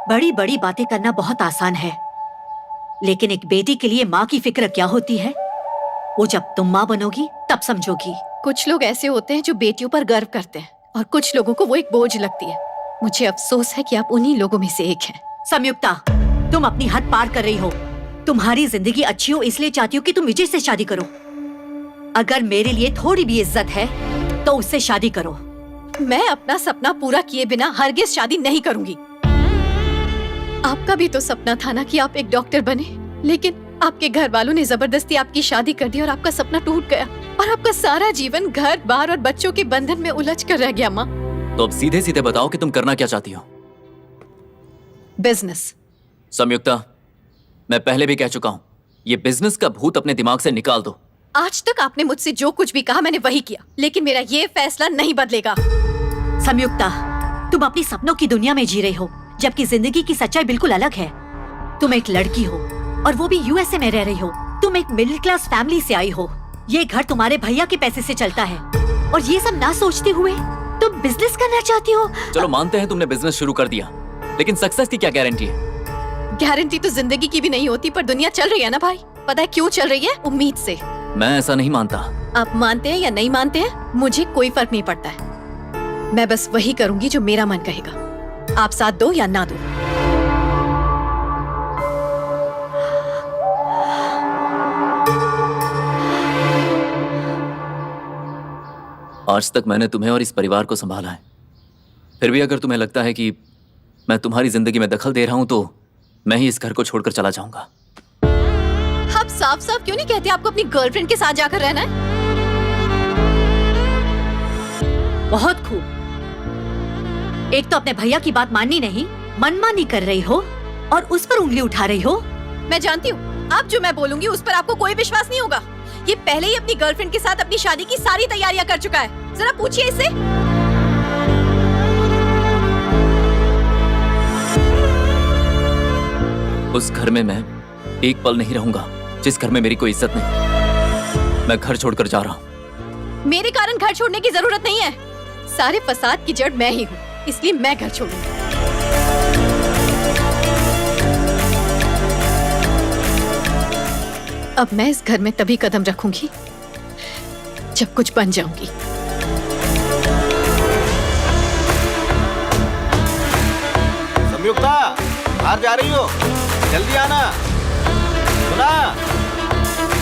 बड़ी बड़ी बातें करना बहुत आसान है, लेकिन एक बेटी के लिए माँ की फिक्र क्या होती है, वो जब तुम माँ बनोगी तब समझोगी। कुछ लोग ऐसे होते हैं जो बेटियों पर गर्व करते हैं और कुछ लोगों को वो एक बोझ लगती है। मुझे अफसोस है कि आप उन्हीं लोगों में से एक हैं। संयुक्ता, तुम अपनी हद पार कर रही हो। तुम्हारी जिंदगी अच्छी हो इसलिए चाहती हो कि तुम विजय से शादी करो। अगर मेरे लिए थोड़ी भी इज्जत है तो उससे शादी करो। मैं अपना सपना पूरा किए बिना हरगिज शादी नहीं करूंगी। आपका भी तो सपना था ना कि आप एक डॉक्टर बने, लेकिन आपके घर वालों ने जबरदस्ती आपकी शादी कर दी और आपका सपना टूट गया और आपका सारा जीवन घर बार और बच्चों के बंधन में उलझ कर रह गया। माँ, तो अब सीधे सीधे बताओ कि तुम करना क्या चाहती हो। बिजनेस। संयुक्ता, मैं पहले भी कह चुका हूँ, ये बिजनेस का भूत अपने दिमाग से निकाल दो। आज तक आपने मुझसे जो कुछ भी कहा मैंने वही किया, लेकिन मेरा ये फैसला नहीं बदलेगा। संयुक्ता, तुम अपनी सपनों की दुनिया में जी रही हो, जबकि जिंदगी की सच्चाई बिल्कुल अलग है। तुम एक लड़की हो और वो भी यूएसए में रह रही हो। तुम एक मिडिल क्लास फैमिली से आई हो। ये घर तुम्हारे भैया के पैसे से चलता है और ये सब ना सोचते हुए तुम बिजनेस करना चाहती हो। चलो मानते हैं तुमने बिजनेस शुरू कर दिया, लेकिन सक्सेस की क्या गारंटी है? गारंटी तो जिंदगी की भी नहीं होती, पर दुनिया चल रही है ना भाई। पता है क्यों चल रही है? उम्मीद से। मैं ऐसा नहीं मानता। आप मानते हैं या नहीं मानते हैं, मुझे कोई फर्क नहीं पड़ता है। मैं बस वही करूंगी जो मेरा मन कहेगा। आप साथ दो या ना दो। आज तक मैंने तुम्हें और इस परिवार को संभाला है, फिर भी अगर तुम्हें लगता है कि मैं तुम्हारी जिंदगी में दखल दे रहा हूं तो मैं ही इस घर को छोड़कर चला जाऊंगा। आप साफ साफ क्यों नहीं कहते आपको अपनी गर्लफ्रेंड के साथ जाकर रहना है? बहुत खूब। एक तो अपने भैया की बात माननी नहीं, मनमानी कर रही हो और उस पर उंगली उठा रही हो। मैं जानती हूँ आप जो मैं बोलूंगी उस पर आपको कोई विश्वास नहीं होगा। ये पहले ही अपनी गर्लफ्रेंड के साथ अपनी शादी की सारी तैयारियां कर चुका है। जरा पूछिए इससे। उस घर में मैं एक पल नहीं रहूंगा जिस घर में मेरी कोई इज्जत नहीं। मैं घर छोड़कर जा रहा हूँ। मेरे कारण घर छोड़ने की जरूरत नहीं है। सारे फसाद की जड़ मैं ही हूँ, इसलिए मैं घर छोड़ूंगी। अब मैं इस घर में तभी कदम रखूंगी जब कुछ बन जाऊंगी। संयुक्ता, बाहर जा रही हो? जल्दी आना। सुना?